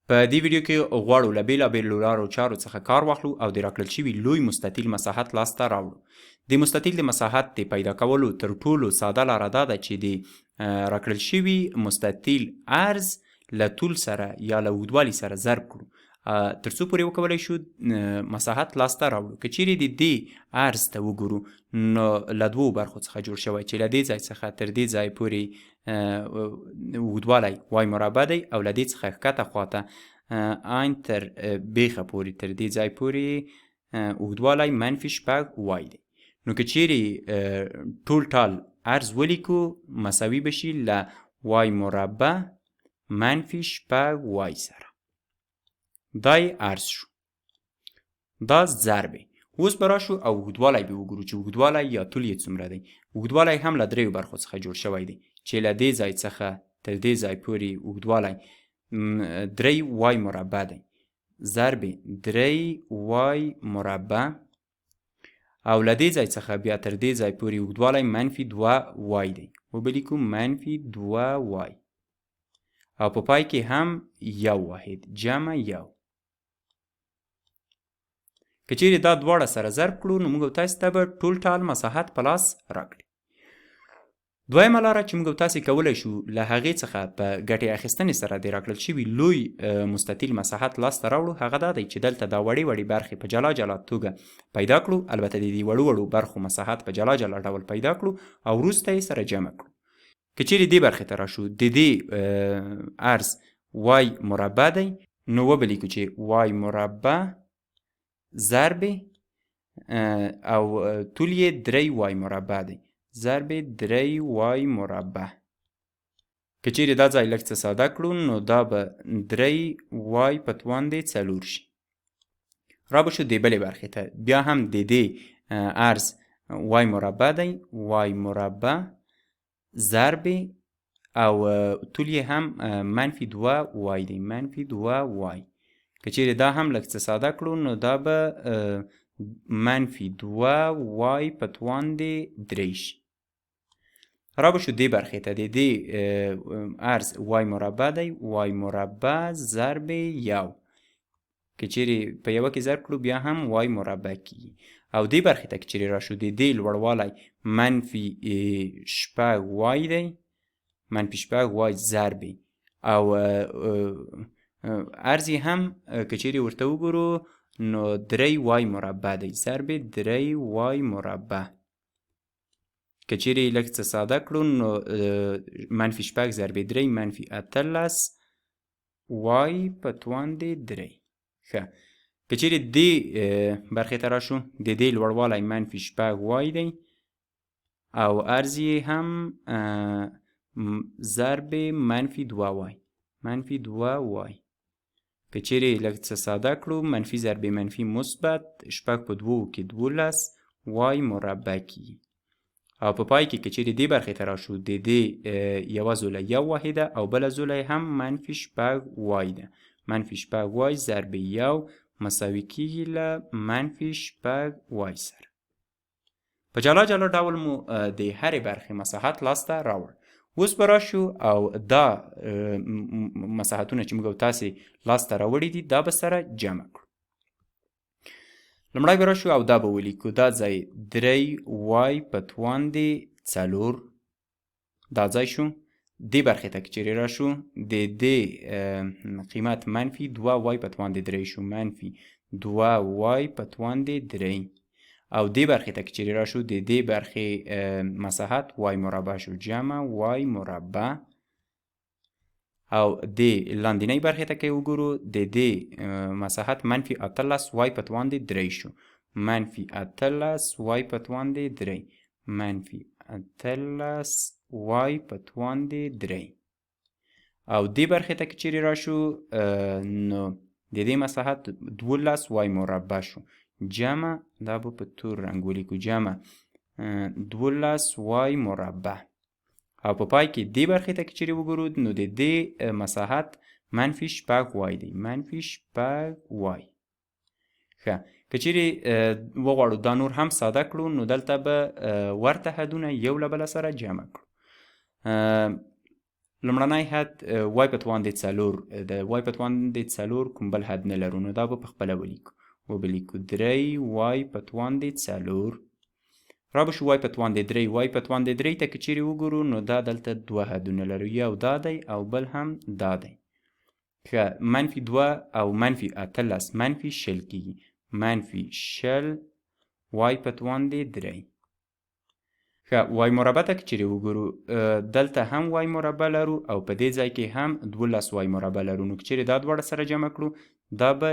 په دې ویډیو کې غواړو له بېلابېلو لارو چارو څخه کار واخلو او د راکړل شوي لوی مستطیل مساحت لاسته راوړو. د مستطیل د مساحت د پیدا کولو تر ټولو ساده لاره دا ده چې د راکړل شوي مستطیل عرض له طول سره یا له اوږدوالي سره ضرب کړو تر څو پورې وکولی شو مساحت لاسته راوړو. که چیرې د دې عرض ته وګورو نو له دوو برخو څخه جوړ شوی چې له دې ځای څخه تر دې ځای پورې اوږدوالی وای مربع دی او له دې څخه ښکته خواته آین تر بیخه پورې تر دې ځای پورې اوږدوالی منفي شپږ وای دی. نو که چیرې ټول ټال عرض ولیکو مساوي بشي له وای مربع منفي شپږ وای سره. دا یې عرض شو، دا ضرب. اوس به راشو او اوږدوالی به وګورو چې اوږدوالی یا طول یې څومره دی. اوږدوالی هم له دریو برخو څخه جوړ شوی دی چې له دې ځای څخه تر دې ځای پورې اوږدوالی 3 وای مربع دی ضرب 3 وای مربع او له دې ځای څخه بیا تر دې ځای پورې اوږدوالی منفي 2 وای دی. وبلیکو منفي 2 وای او په پای کې هم یو واحد جمع یو. که چیرې دا دواړه سره ضرب کړو نو موږ تاسو ته به ټول ټال مساحت په لاس راکړي. دویمه لاره چې موږ تاسو کولی شو له هغې څخه په ګټې اخیستنې سره د راکړل شوي لوی مستطیل مساحت لاسته راوړو هغه دا دی چې دلته دا وړې وړې برخې په جلا جلا توګه پیدا کړو. البته د دې وړو وړو برخو مساحت په جلا جلا ډول پیدا کړو او وروسته یې سره جمع کړو. که چیرې دې برخې ته راشو د دې عرض وای مربع دی نو وبلیکو چې وای مربع ضرب او طول یې 3 وای مربع دی ضرب 3 وای مربع. که چیرې دا ځای لږ څه ساده کړو نو دا به 3 وای په توان دی 4 شي. را به شو دې بلې برخې ته بیا هم د دې عرض وای مربع دی وای مربع ضرب او طول یې هم منفي 2 وای دی منفي 2 وای. که چیرې دا هم لږ څه ساده کړو نو دا به منفي 2 وای په توان دی 3 شي. را به شو دې برخې ته د دې عرض وای مربع دی وای مربع ضرب یو. که چیرې په یوه کې ضرب کړو بیا هم وای مربع کیږي. او دې برخې ته که چیرې راشو د دې لوړوالی منفي شپږ وای دی منفي شپږ وای ضرب او عرض یې هم که چیرې ورته وګورو نو 3 وای مربع دی ضرب 3 وای مربع. که چیرې لږ څه ساده کړو نو منفي شپږ ضرب 3 منفي 18 وای په توان دی 3. ښه، که چیرې دې برخې ته راشو د دې لوړوالی منفي شپږ وای دی او عرض یې هم ضرب منفي 2 وای منفي 2 وای. که چیرې لږ څه ساده کړو منفي ضرب منفي مثبت شپږ په 2 کې 12 وای مربع کیږي. او په پای کې که چیرې دې برخې ته راشو د دې یوه زوله یو واحده او بله زوله هم منفي شپږ وای ده منفي شپږ وای ضرب یو مساوي کیږي له منفي شپږ وای سره. په جلا جلا ډول مو د هرې برخې مساحت لاسته راوړ. اوس به راشو او دا مساحتونه چې موږ تاسې لاسته راوړي دي دا به سره جمع کړو. لومړی به راشو او دا به ولیکو دا ځای 3 وای په توان دی 4 دا ځای شو. دې برخې ته که چیرې راشو د دې قیمت منفي 2 وای په توان دی 3 شو منفي 2 وای په توان دی 3. او دې برخې ته که چیرې راشو د دې برخې مساحت وای مربع شو جمع وای مربع. او دې لاندینۍ برخې ته که وګورو د دې مساحت منفي 18 وای په توان دی 3 شو منفي 18 وای په توان دی 3 منفي 18 وای په توان دی 3. او دې برخې ته که چیرې راشو نو د دې مساحت 12 وای مربع شو جمع دا به په تور رنګ ولیکو جمع 12 وای مربع. او په پای کې دې برخې ته که چیرې وګورو نو د دې مساحت منفي شپږ وای دی منفي شپږ وای. ښه، که چیرې وغواړو دا نور هم ساده کړو نو دلته به ورته حدونه یو له بله سره جمع کړو. لومړنی حد وای په توان د څلور د وای په توان د څلور کوم بل حد نه لرو، نو دا به پخپله ولیکو 3 وای په توان د څلور را به شو وای په توان د 3 وای په توان د 3 ته که چیرې وګورو نو دا دلته دوه حدونه لرو، یو دا دی او بل هم دا دی. ښه -2 او -18 -شل کېږي، -شل وای په توان د 3. ښه وای مربع ته که چیرې وګورو دلته هم وای مربع لرو او په دې ځای کې هم 12 وای مربع لرو، نو که چیرې دا دواړه سره جمع کړو دا به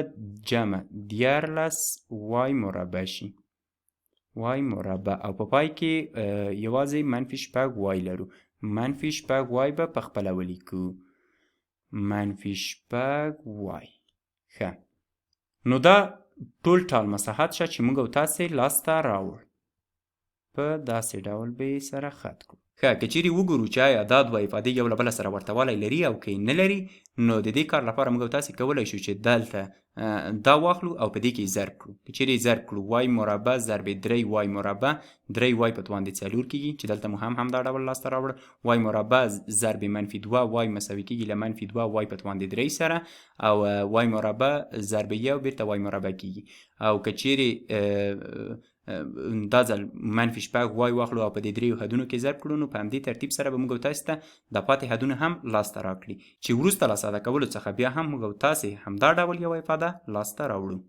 جمع 14 وای مربع شي، وای مربع، او په پای کې یوازې -6 وای لرو، -6 وای به پخپله ولیکو -6 وای. ښه نو دا ټول ټال مساحت شه چې موږ او تاسې لاسته راوړ، په داسې ډول به یې سره خط کړو. ښه که چیرې وګورو چې آیا دا دوه افادې یو له بله سره ورته والی لري او که نه لري، نو د دې کار لپاره موږ او تاسې کولی شو چې دلته دا واخلو او په دې کې ضرب کړو. که چیرې ضرب کړو وای مربع ضرب 3 وای مربع 3 وای په توان د 4 کېږي چې دلته مو هم دا ډول لاسته راوړ، وای مربع ضرب -2 وای مساوي کېږي له -2 وای په توان د 3 سره، او وای مربع ضرب 1 بیرته وای مربع کېږي. او که چیرې دا ځل -6 وای واخلو او په دې 3 حدونو کې ضرب کړو، نو په همدې ترتیب سره به موږ او تاسې ته د پاتې حدونه هم لاسته راکړي چې وروسته له ساده کولو څخه بیا هم موږ او تاسې همدا ډول یوه افاده لاسته راوړو.